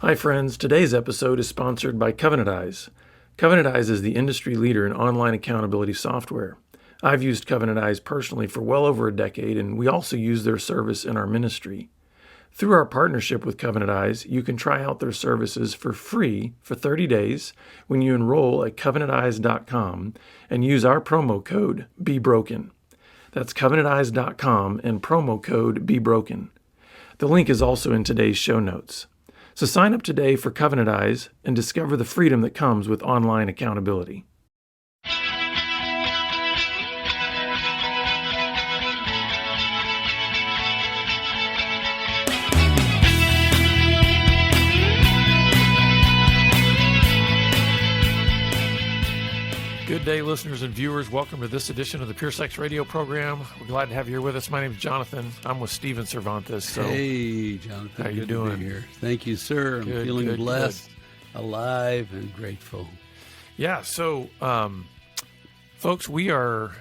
Hi friends, today's episode is sponsored by Covenant Eyes. Covenant Eyes is the industry leader in online accountability software. I've used Covenant Eyes personally for well over a decade, and we also use their service in our ministry. Through our partnership with Covenant Eyes, you can try out their services for free for 30 days when you enroll at covenanteyes.com and use our promo code BEBROKEN. That's covenanteyes.com and promo code BEBROKEN. The link is also in today's show notes. So sign up today for Covenant Eyes and discover the freedom that comes with online accountability. Good day, listeners and viewers. Welcome to this edition of the Pure Sex Radio program. We're glad to have you here with us. My name is Jonathan. I'm with Steven Cervantes. So, hey, Jonathan. How you doing? To be here. Thank you, sir. I'm feeling blessed, alive, and grateful. Yeah. So, folks, we are,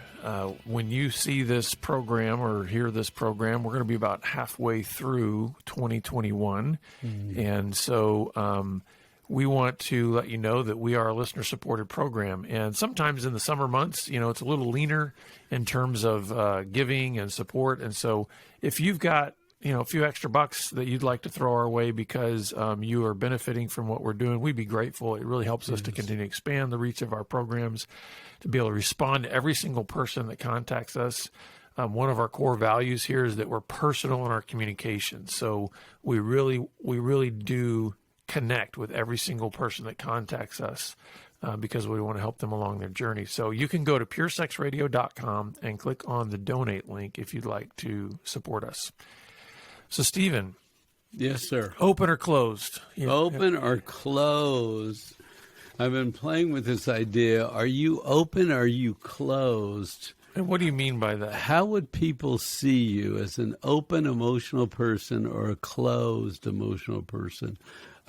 when you see this program or hear this program, we're going to be about halfway through 2021. And so, we want to let you know that we are a listener-supported program. And sometimes in the summer months, it's a little leaner in terms of giving and support. And so if you've got, a few extra bucks that you'd like to throw our way because you are benefiting from what we're doing, we'd be grateful. It really helps us to continue to expand the reach of our programs, to be able to respond to every single person that contacts us. One of our core values here is that we're personal in our communication. So we really do connect with every single person that contacts us because we want to help them along their journey. So you can go to puresexradio.com and click on the donate link if you'd like to support us. So, Stephen. Yes, sir. Open or closed? Open or closed? I've been playing with this idea. Are you open or are you closed? And what do you mean by that? How would people see you, as an open emotional person or a closed emotional person?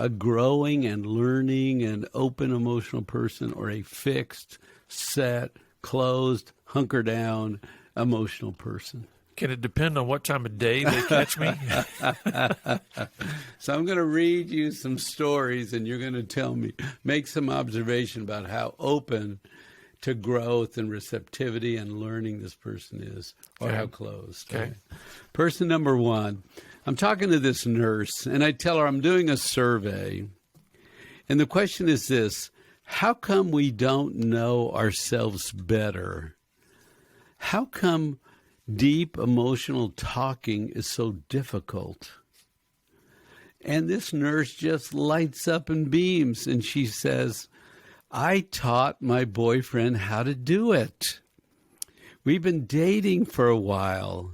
A growing and learning and open emotional person, or a fixed, set, closed, hunker down emotional person? Can it depend on what time of day they catch me? So I'm going to read you some stories, and you're going to tell me, make some observation about how open to growth and receptivity and learning this person is, or how closed. Okay. Person number one. I'm talking to this nurse, and I tell her I'm doing a survey. And the question is this: how come we don't know ourselves better? How come deep emotional talking is so difficult? And this nurse just lights up and beams, and she says, I taught my boyfriend how to do it. We've been dating for a while,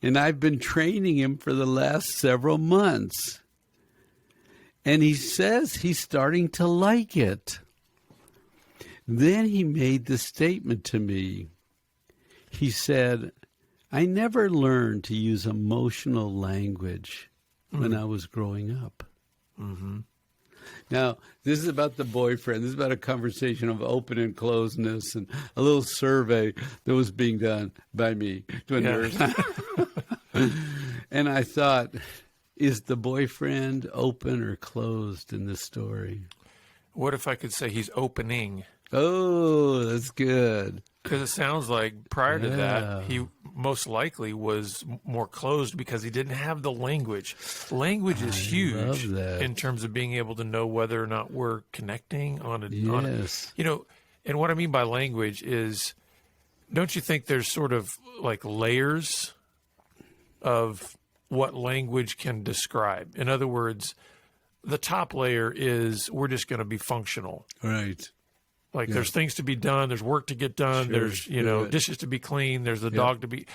and I've been training him for the last several months. And he says he's starting to like it. Then he made the statement to me. He said, I never learned to use emotional language when I was growing up. Mm-hmm. Now, this is about the boyfriend. This is about a conversation of open and closedness and a little survey that was being done by me to a nurse. And I thought, is the boyfriend open or closed in this story? What if I could say he's opening? Oh, that's good. Because it sounds like prior to that, he most likely was more closed because he didn't have the language. Language is huge in terms of being able to know whether or not we're connecting on a, and what I mean by language is, don't you think there's sort of like layers of what language can describe? In other words, the top layer is we're just going to be functional. Right. Like there's things to be done, there's work to get done, there's dishes to be cleaned, there's the dog to be,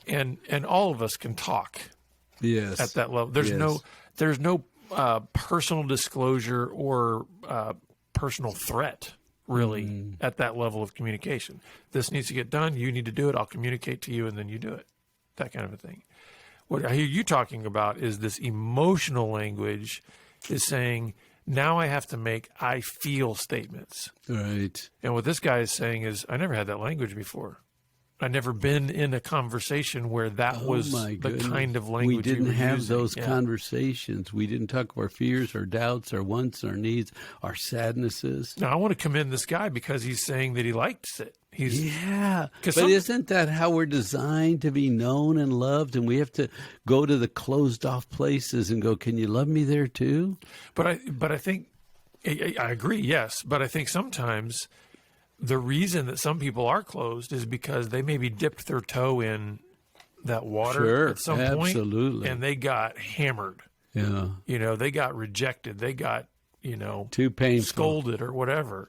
and all of us can talk. Yes. At that level, there's no personal disclosure or personal threat really at that level of communication. This needs to get done. You need to do it. I'll communicate to you, and then you do it. That kind of a thing. What I hear you talking about is this emotional language is saying, now I have to make I feel statements. Right. And what this guy is saying is, I never had that language before. never been in a conversation where that was my the goodness. kind of language We didn't were have using. those conversations. We didn't talk of our fears, our doubts, our wants, our needs, our sadnesses. Now, I want to commend this guy because he's saying that he likes it. But isn't that how we're designed to be known and loved? And we have to go to the closed off places and go, can you love me there too? But I think, I agree, yes. But I think sometimes the reason that some people are closed is because they maybe dipped their toe in that water at some point. Absolutely. And they got hammered. Yeah. They got rejected. They got, too painful, scolded or whatever.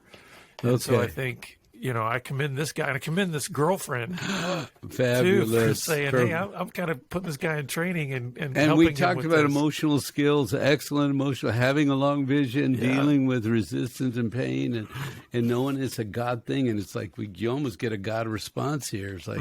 And so I think, I commend this guy and I commend this girlfriend fabulous, too, for saying, hey, I'm kind of putting this guy in training and helping we him talked with about this. emotional skills, excellent emotional, having a long vision, dealing with resistance and pain, and knowing it's a God thing. And it's like you almost get a God response here. It's like,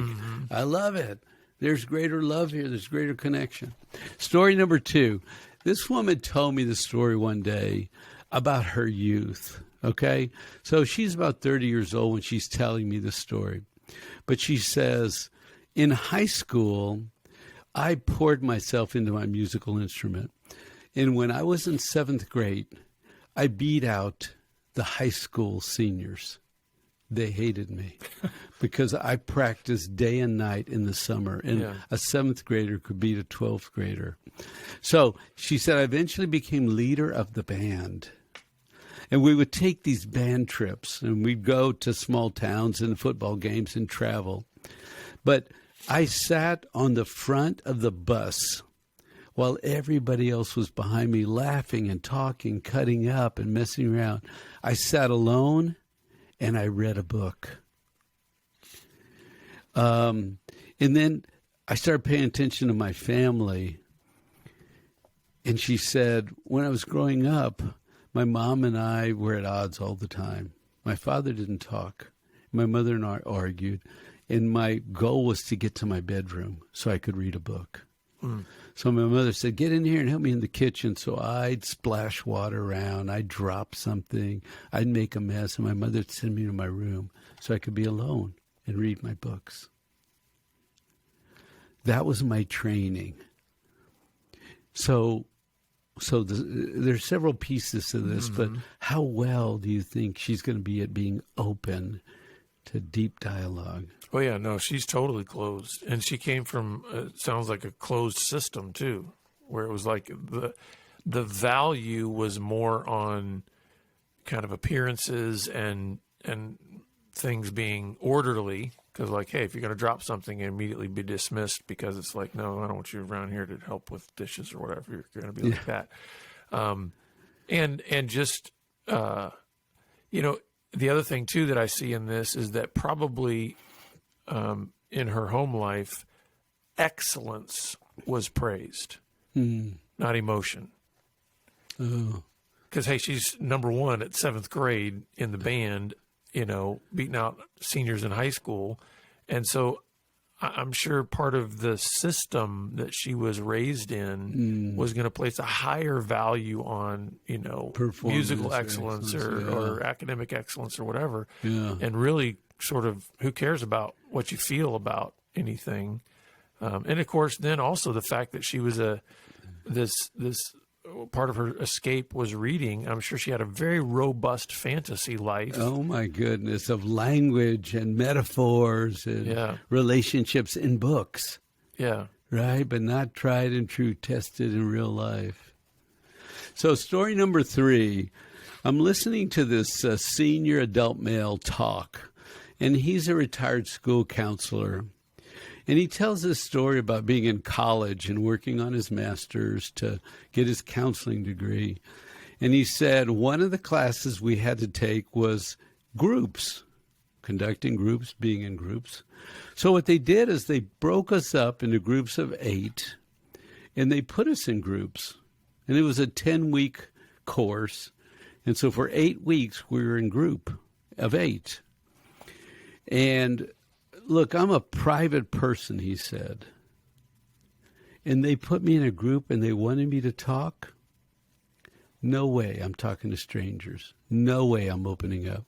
I love it. There's greater love here. There's greater connection. Story number 2. This woman told me the story one day about her youth. Okay, so she's about 30 years old when she's telling me the story. But she says, in high school, I poured myself into my musical instrument. And when I was in 7th grade, I beat out the high school seniors. They hated me because I practiced day and night in the summer. And a 7th grader could beat a 12th grader. So she said, I eventually became leader of the band. And we would take these band trips, and we'd go to small towns and football games and travel. But I sat on the front of the bus while everybody else was behind me laughing and talking, cutting up and messing around. I sat alone, and I read a book. And then I started paying attention to my family. And she said, when I was growing up, my mom and I were at odds all the time. My father didn't talk. My mother and I argued. And my goal was to get to my bedroom so I could read a book. So my mother said, get in here and help me in the kitchen. So I'd splash water around. I'd drop something. I'd make a mess. And my mother would send me to my room so I could be alone and read my books. That was my training. So there's several pieces to this, but how well do you think she's going to be at being open to deep dialogue? Oh, yeah, no, she's totally closed. And she came from, sounds like a closed system, too, where it was like the value was more on kind of appearances and things being orderly. Because, like, hey, if you're going to drop something and immediately be dismissed because it's like, no, I don't want you around here to help with dishes or whatever. You're going to be like that. And just, the other thing, too, that I see in this is that probably in her home life, excellence was praised, not emotion. Because, hey, she's number 1 at 7th grade in the band, beating out seniors in high school. And so I'm sure part of the system that she was raised in was going to place a higher value on, musical excellence or academic excellence or whatever. Yeah. And really sort of who cares about what you feel about anything. And of course, then also the fact that she was this part of her escape was reading. I'm sure she had a very robust fantasy life. Oh, my goodness, of language and metaphors and relationships in books. Yeah. Right, but not tried and true, tested in real life. So story number 3, I'm listening to this senior adult male talk, and he's a retired school counselor. And he tells this story about being in college and working on his master's to get his counseling degree. And he said one of the classes we had to take was groups, conducting groups, being in groups. So what they did is they broke us up into groups of 8, and they put us in groups. And it was a 10-week course. And so for 8 weeks, we were in a group of 8. And look, I'm a private person, he said. And they put me in a group and they wanted me to talk. No way I'm talking to strangers. No way I'm opening up.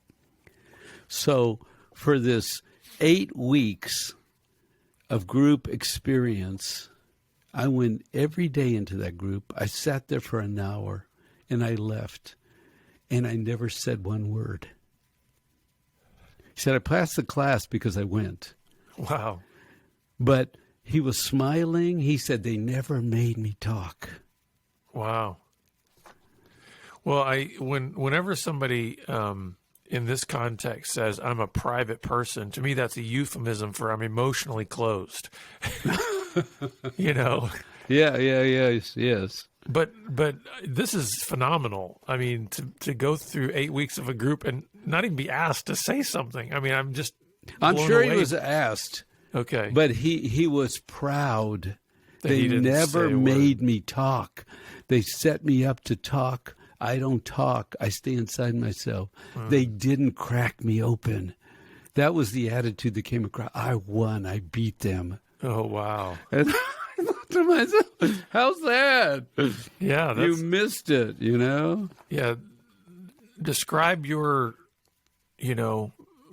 So for this 8 weeks, of group experience. I went every day into that group. I sat there for an hour, and I left, and I never said one word. He said, I passed the class because I went. Wow. But he was smiling. He said, they never made me talk. Wow. Well, whenever somebody in this context says I'm a private person, to me that's a euphemism for I'm emotionally closed. You know. Yes. But this is phenomenal. I mean, to go through 8 weeks of a group and not even be asked to say something. I mean, I'm sure away. He was asked. Okay. But he was proud. They didn't never say a made word. me talk. They set me up to talk. I don't talk. I stay inside myself. They didn't crack me open. That was the attitude that came across. I won. I beat them. Oh, wow. And I thought to myself, how's that? Yeah. You missed it, you know? Yeah. Describe your,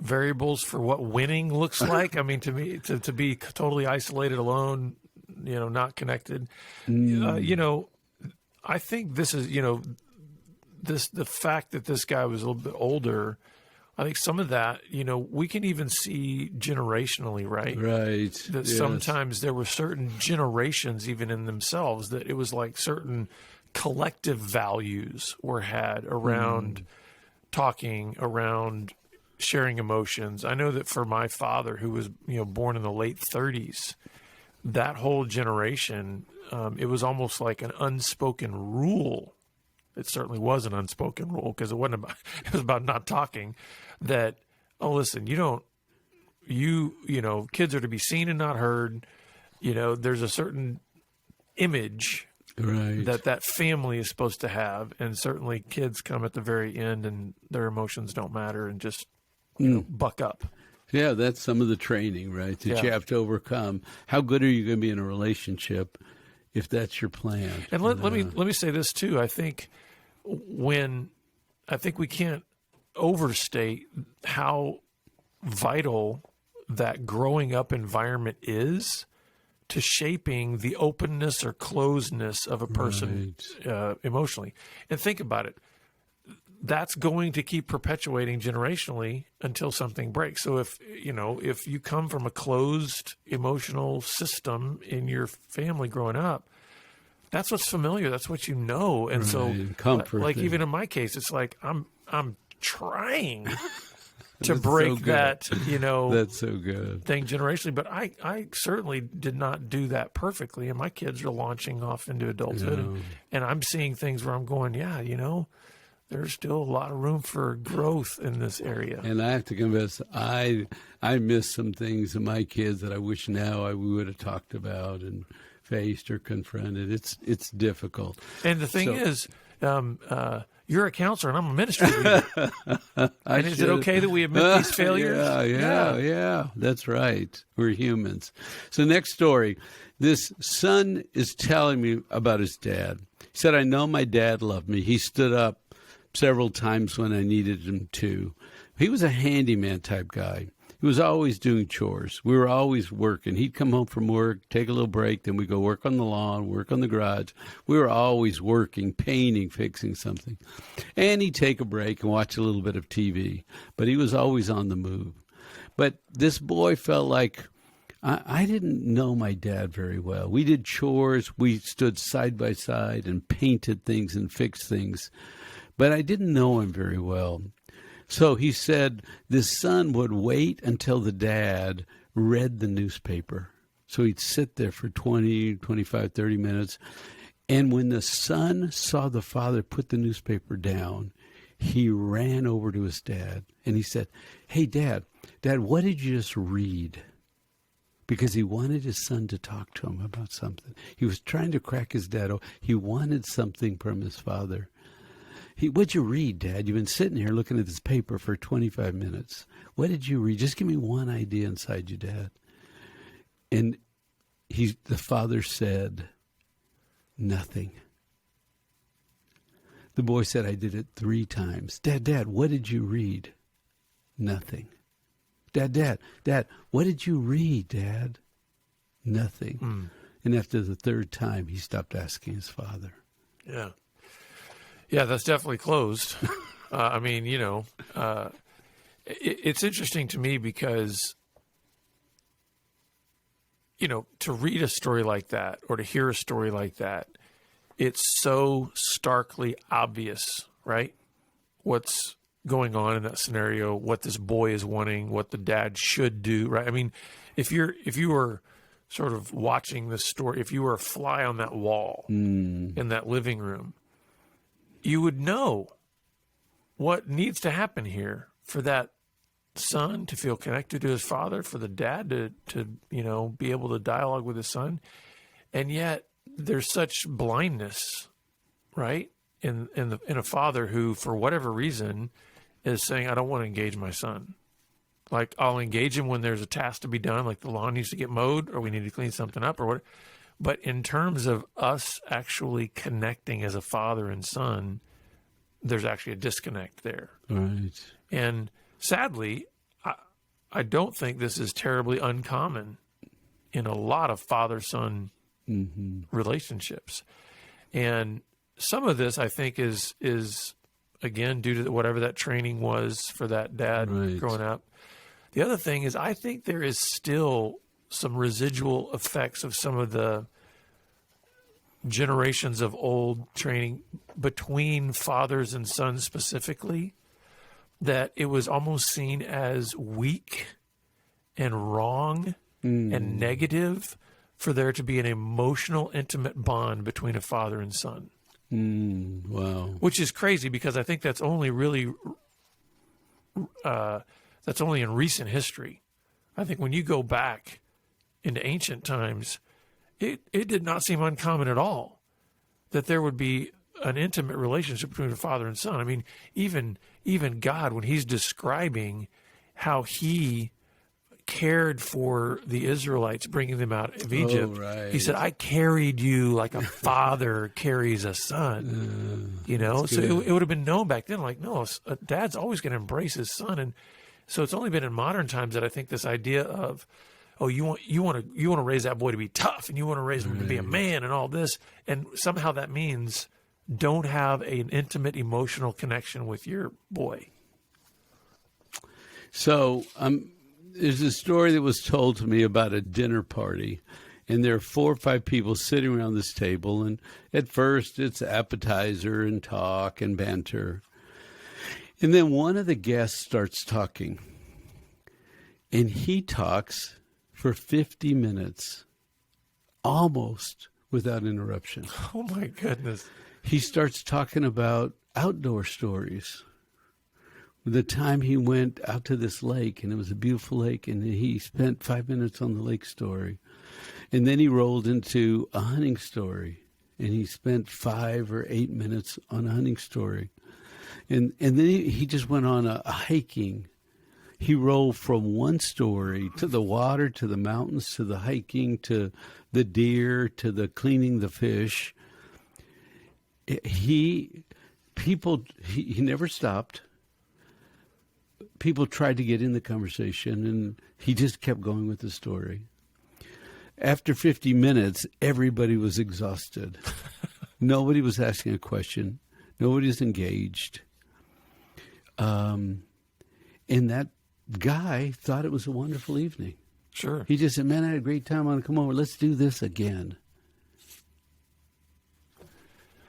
variables for what winning looks like. I mean, to me, to be totally isolated, alone, not connected. I think this is, the fact that this guy was a little bit older, I think some of that, we can even see generationally, right? Right. That sometimes there were certain generations even in themselves that it was like certain collective values were had around talking, around sharing emotions. I know that for my father, who was, born in the late 30s, that whole generation, it was almost like an unspoken rule. It certainly was an unspoken rule because it wasn't about, it was about not talking. That, oh, listen, kids are to be seen and not heard. There's a certain image that family is supposed to have, and certainly kids come at the very end and their emotions don't matter and just buck up. Yeah, that's some of the training, right, that you have to overcome. How good are you going to be in a relationship if that's your plan? And let me say this too. I think we can't overstate how vital that growing up environment is to shaping the openness or closedness of a person emotionally. And think about it. That's going to keep perpetuating generationally until something breaks. So if you come from a closed emotional system in your family growing up, that's what's familiar. That's what you know. And so comfort, like even in my case, it's like I'm trying to break that, that's so good thing generationally. But I certainly did not do that perfectly. And my kids are launching off into adulthood and I'm seeing things where I'm going, there's still a lot of room for growth in this area. And I have to confess, I miss some things in my kids that I wish now we would have talked about and faced or confronted. It's difficult. And the thing is, you're a counselor and I'm a ministry leader. And is it okay that we admit these failures? Yeah. That's right. We're humans. So next story. This son is telling me about his dad. He said, I know my dad loved me. He stood up several times when I needed him to. He was a handyman type guy. He was always doing chores. We were always working. He'd come home from work, take a little break, then we'd go work on the lawn, work on the garage. We were always working, painting, fixing something. And he'd take a break and watch a little bit of TV. But he was always on the move. But this boy felt like I didn't know my dad very well. We did chores. We stood side by side and painted things and fixed things. But I didn't know him very well. So he said the son would wait until the dad read the newspaper. So he'd sit there for 20, 25, 30 minutes. And when the son saw the father put the newspaper down, he ran over to his dad and he said, hey, Dad, what did you just read? Because he wanted his son to talk to him about something. He was trying to crack his dad. He wanted something from his father. What'd you read, Dad? You've been sitting here looking at this paper for 25 minutes. What did you read? Just give me one idea inside you, Dad. And the father said, nothing. The boy said, I did it 3 times. Dad, what did you read? Nothing. Dad, what did you read, Dad? Nothing. And after the third time, he stopped asking his father. Yeah. Yeah, that's definitely closed. I mean, it's interesting to me because, to read a story like that or to hear a story like that, it's so starkly obvious, right? What's going on in that scenario, what this boy is wanting, what the dad should do, right? I mean, if you were sort of watching this story, if you were a fly on that wall in that living room, you would know what needs to happen here for that son to feel connected to his father, for the dad to be able to dialogue with his son. And yet there's such blindness, right? In a father who, for whatever reason, is saying, I don't want to engage my son. Like, I'll engage him when there's a task to be done, like the lawn needs to get mowed or we need to clean something up or what. But in terms of us actually connecting as a father and son, there's actually a disconnect there. Right. And sadly, I don't think this is terribly uncommon in a lot of father-son relationships. And some of this, I think, is again, due to whatever that training was for that dad growing up. The other thing is I think there is still some residual effects of some of the generations of old training between fathers and sons specifically, that it was almost seen as weak and wrong and negative for there to be an emotional, intimate bond between a father and son. Wow. Which is crazy because I think that's only really, that's only in recent history. I think when you go back into ancient times, it did not seem uncommon at all that there would be an intimate relationship between a father and son. I mean, even God, when he's describing how he cared for the Israelites, bringing them out of Egypt, he said, I carried you like a father carries a son. So it would have been known back then, like, no, a dad's always going to embrace his son. And so it's only been in modern times that I think this idea of, you want to raise that boy to be tough, and you want to raise him to be a man, and all this, and somehow that means don't have an intimate emotional connection with your boy. So there's a story that was told to me about a dinner party, and there are 4 or 5 people sitting around this table, and at first it's appetizer and talk and banter, and then one of the guests starts talking, and he talks for 50 minutes, almost without interruption. Oh, my goodness. He starts talking about outdoor stories. The time he went out to this lake, and it was a beautiful lake, and he spent 5 minutes on the lake story. And then he rolled into a hunting story, and he spent 5 or 8 minutes on a hunting story. And then he just went on a hiking. He rolled from one story to the water, to the mountains, to the hiking, to the deer, to the cleaning the fish. He never stopped. People tried to get in the conversation, and he just kept going with the story. After 50 minutes, everybody was exhausted. Nobody was asking a question. Nobody was engaged. And that guy thought it was a wonderful evening. Sure. He just said, man, I had a great time. I want to come over. Let's do this again.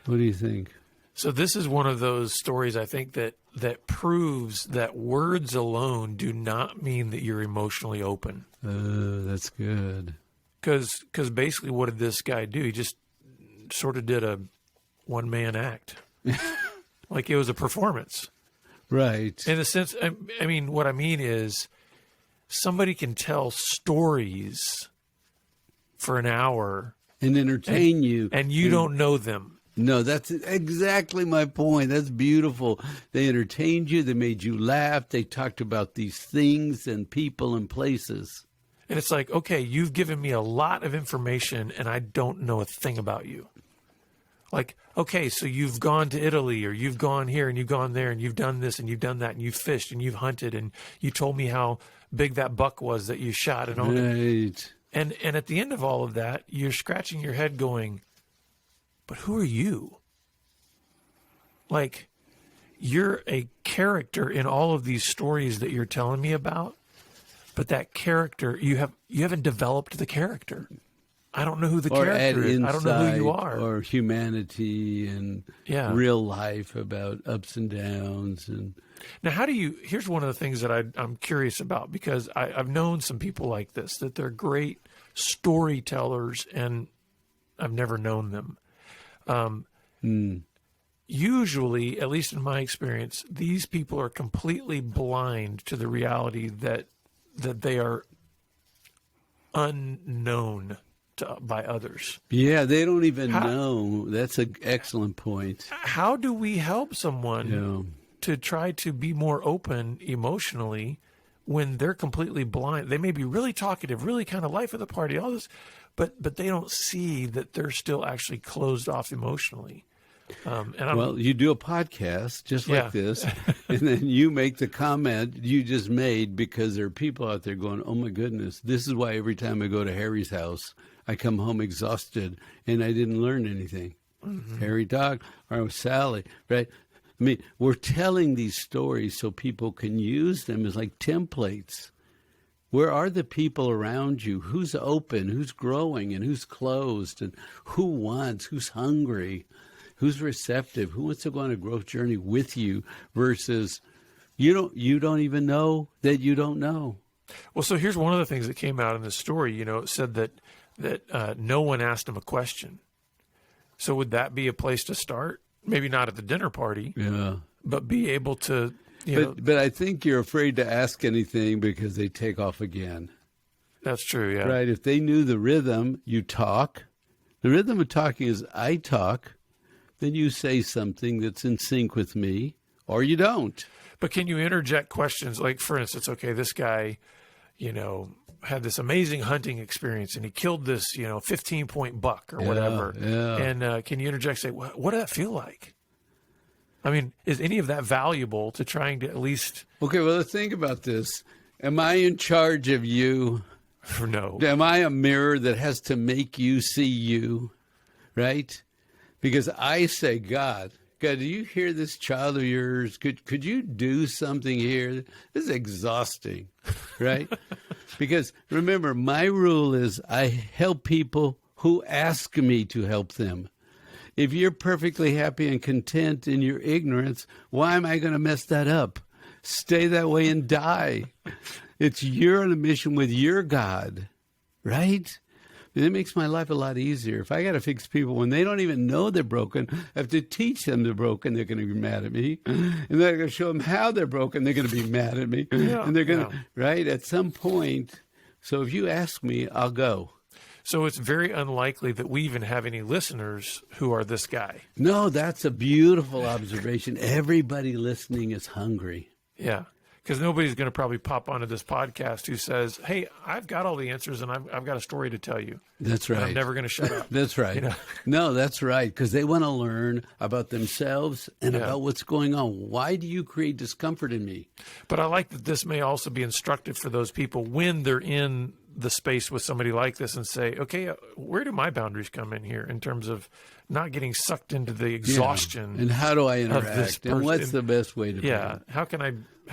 What do you think? So this is one of those stories, I think, that proves that words alone do not mean that you're emotionally open. That's good. Because basically what did this guy do? He just sort of did a one-man act. Like it was a performance. Right. In a sense, I mean, what I mean is somebody can tell stories for an hour. And entertain you. And you don't know them. No, that's exactly my point. That's beautiful. They entertained you. They made you laugh. They talked about these things and people and places. And it's like, okay, you've given me a lot of information and I don't know a thing about you. Like, okay, so you've gone to Italy or you've gone here and you've gone there and you've done this and you've done that and you've fished and you've hunted and you told me how big that buck was that you shot and all that. Right. And at the end of all of that, you're scratching your head going, but who are you? Like, you're a character in all of these stories that you're telling me about, but that character, you haven't developed the character. I don't know who the character is. I don't know who you are. Or humanity and real life about ups and downs. And now, here's one of the things that I'm curious about, because I've known some people like this, that they're great storytellers, and I've never known them. Usually, at least in my experience, these people are completely blind to the reality that they are unknown by others. Yeah, they don't even know. That's an excellent point. How do we help someone to try to be more open emotionally when they're completely blind? They may be really talkative, really kind of life of the party, all this, but they don't see that they're still actually closed off emotionally. You do a podcast just like this, and then you make the comment you just made, because there are people out there going, oh my goodness, this is why every time I go to Harry's house, I come home exhausted and I didn't learn anything. Harry talked, or Sally, right? I mean, we're telling these stories so people can use them as like templates. Where are the people around you? Who's open, who's growing, and who's closed, and who wants, who's hungry? Who's receptive? Who wants to go on a growth journey with you versus you don't even know that you don't know? Well, so here's one of the things that came out in this story. It said that no one asked him a question. So would that be a place to start? Maybe not at the dinner party, but be able to, But I think you're afraid to ask anything because they take off again. That's true, yeah. Right? If they knew the rhythm, you talk. The rhythm of talking is I talk. Then you say something that's in sync with me, or you don't. But can you interject questions? Like, for instance, okay, this guy, had this amazing hunting experience, and he killed this, 15-point buck or whatever. Yeah. And can you interject, say, what did that feel like? I mean, is any of that valuable to trying to at least... Okay, well, let's think about this. Am I in charge of you? No. Am I a mirror that has to make you see you? Right? Because I say, God, do you hear this child of yours? Could you do something here? This is exhausting, right? Because remember, my rule is I help people who ask me to help them. If you're perfectly happy and content in your ignorance, why am I going to mess that up? Stay that way and die. You're on a mission with your God, right? And it makes my life a lot easier. If I got to fix people when they don't even know they're broken, I have to teach them they're broken, they're going to be mad at me. And then I got to show them how they're broken, they're going to be mad at me. And they're going to, right, at some point. So if you ask me, I'll go. So it's very unlikely that we even have any listeners who are this guy. No, that's a beautiful observation. Everybody listening is hungry. Yeah. Because nobody's going to probably pop onto this podcast who says, hey, I've got all the answers and I've got a story to tell you. That's right. I'm never going to shut up. That's right. No, that's right. Because they want to learn about themselves and about what's going on. Why do you create discomfort in me? But I like that this may also be instructive for those people when they're in the space with somebody like this and say, okay, where do my boundaries come in here in terms of not getting sucked into the exhaustion? And how do I interact? And what's the best way to do it? How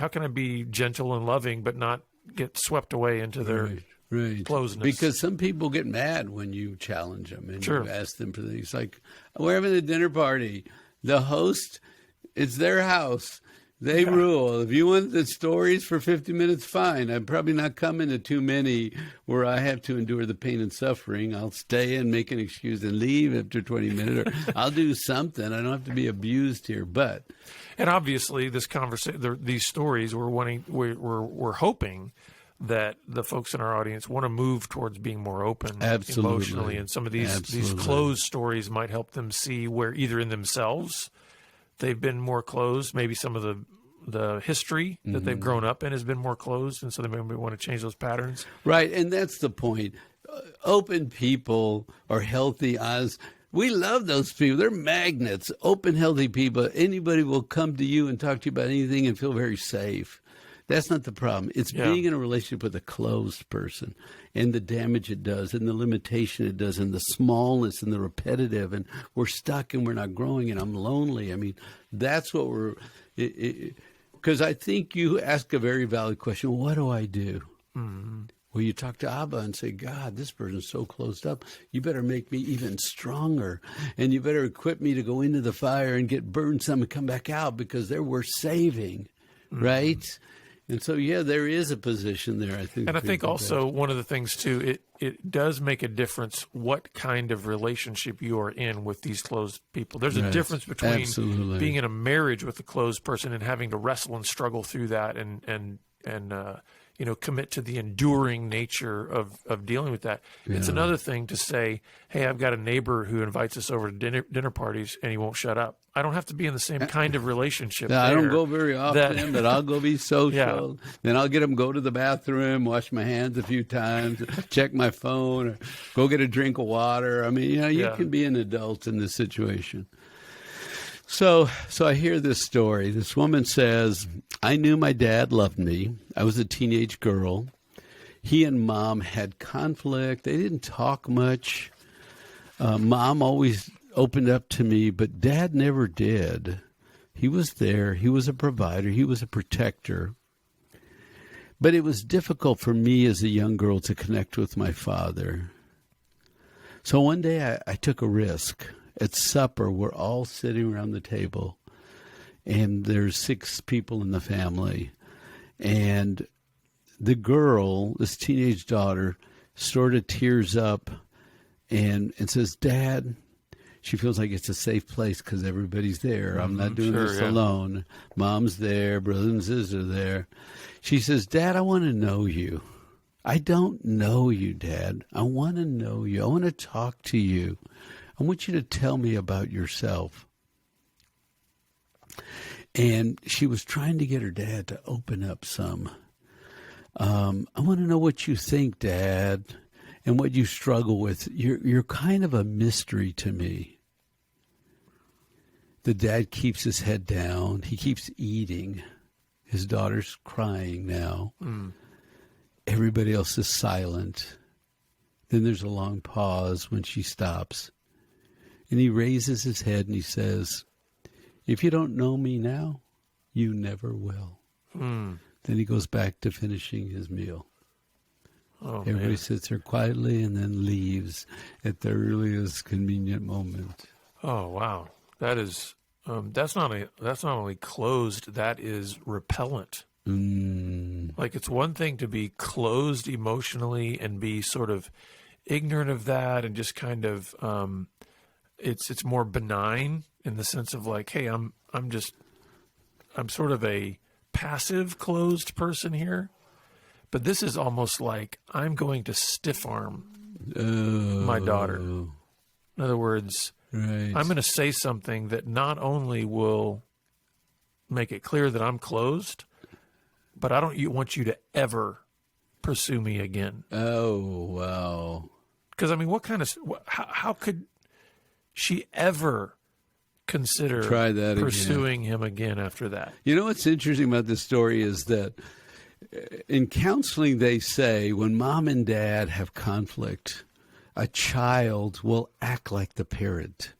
can I be gentle and loving but not get swept away into their closeness? Because some people get mad when you challenge them and you ask them for things. Like, we're having a dinner party. The host, it's their house. They rule. If you want the stories for 50 minutes, fine. I'm probably not coming to too many where I have to endure the pain and suffering. I'll stay and make an excuse and leave after 20 minutes, or I'll do something. I don't have to be abused here. And obviously, this conversation, these stories, we're hoping that the folks in our audience want to move towards being more open emotionally, and some of these closed stories might help them see where either in themselves they've been more closed. Maybe some of the history that they've grown up in has been more closed, and so they maybe want to change those patterns. Right, and that's the point. Open people are healthy, honest. We love those people. They're magnets. Open, healthy people. Anybody will come to you and talk to you about anything and feel very safe. That's not the problem. It's Yeah. being in a relationship with a closed person and the damage it does and the limitation it does and the smallness and the repetitive, and we're stuck and we're not growing and I'm lonely. I mean, that's what we're because I think you ask a very valid question. What do I do? Mm-hmm. Well, you talk to Abba and say, God, this person's so closed up. You better make me even stronger. And you better equip me to go into the fire and get burned some and come back out because they're worth saving. Mm-hmm. Right? And so, yeah, there is a position there, I think. And I think also one of the things, too, it does make a difference what kind of relationship you are in with these closed people. There's a difference between being in a marriage with a closed person and having to wrestle and struggle through that and commit to the enduring nature of dealing with that. Yeah. It's another thing to say, hey, I've got a neighbor who invites us over to dinner parties and he won't shut up. I don't have to be in the same kind of relationship. I don't go very often, but I'll go be social. Yeah. Then I'll get him go to the bathroom, wash my hands a few times, check my phone, or go get a drink of water. I mean, you can be an adult in this situation. So I hear this story. This woman says, I knew my dad loved me. I was a teenage girl. He and Mom had conflict. They didn't talk much. Mom always opened up to me, but Dad never did. He was there. He was a provider. He was a protector. But it was difficult for me as a young girl to connect with my father. So one day I took a risk. At supper, we're all sitting around the table, and there's 6 people in the family. And the girl, this teenage daughter, sort of tears up and says, Dad, she feels like it's a safe place because everybody's there. I'm not doing this alone. Mom's there, brothers and sisters are there. She says, Dad, I want to know you. I don't know you, Dad. I want to know you. I want to talk to you. I want you to tell me about yourself. And she was trying to get her dad to open up some. I want to know what you think, Dad, and what you struggle with. You're kind of a mystery to me. The dad keeps his head down. He keeps eating. His daughter's crying now. Everybody else is silent. Then there's a long pause when she stops. And he raises his head and he says, if you don't know me now, you never will. Then he goes back to finishing his meal. Everybody sits there quietly and then leaves at the earliest convenient moment. Oh, wow. That is, that's not only closed, that is repellent. Like, it's one thing to be closed emotionally and be sort of ignorant of that and just kind of, it's more benign in the sense of like, hey, I'm sort of a passive closed person here, but this is almost like I'm going to stiff arm my daughter. In other words, I'm going to say something that not only will make it clear that I'm closed, but I don't want you to ever pursue me again. Oh, wow. Because, I mean, how could she ever consider pursuing him again after that? You know what's interesting about this story is that in counseling they say when mom and dad have conflict, a child will act like the parent.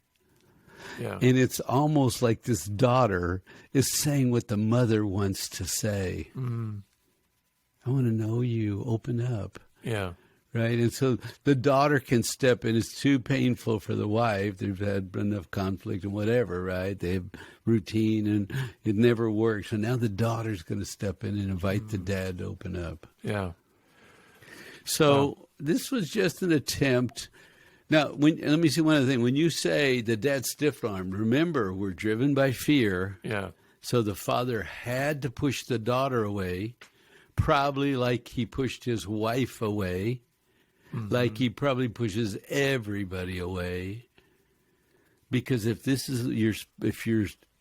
Yeah. And it's almost like this daughter is saying what the mother wants to say. I want to know you. Open up. Yeah. Right? And so the daughter can step in. It's too painful for the wife. They've had enough conflict and whatever, right? They have routine and it never works. So now the daughter's going to step in and invite the dad to open up. Yeah. So this was just an attempt. Now, let me see one other thing. When you say the dad stiff-armed, remember, we're driven by fear. Yeah. So the father had to push the daughter away, probably like he pushed his wife away, like he probably pushes everybody away. Because if this is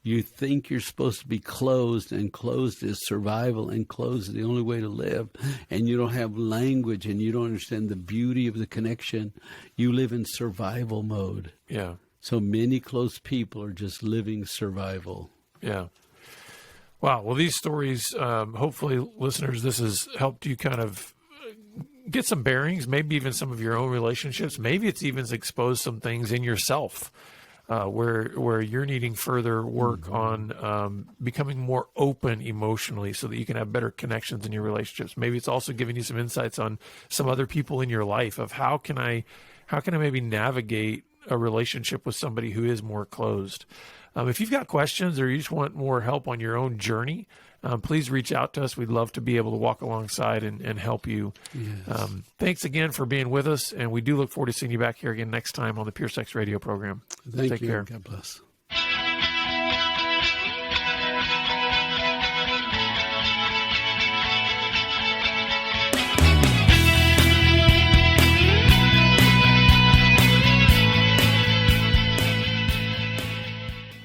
you think you're supposed to be closed, and closed is survival, and closed is the only way to live, and you don't have language, and you don't understand the beauty of the connection, you live in survival mode. Yeah. So many close people are just living survival. Yeah. Wow. Well, these stories, hopefully, listeners, this has helped you kind of get some bearings, maybe even some of your own relationships. Maybe it's even exposed some things in yourself where you're needing further work on becoming more open emotionally so that you can have better connections in your relationships. Maybe it's also giving you some insights on some other people in your life of how can I maybe navigate a relationship with somebody who is more closed. If you've got questions or you just want more help on your own journey, please reach out to us. We'd love to be able to walk alongside and help you. Yes. Thanks again for being with us, and we do look forward to seeing you back here again next time on the Pure Sex Radio program. Thank Take you. care. God bless.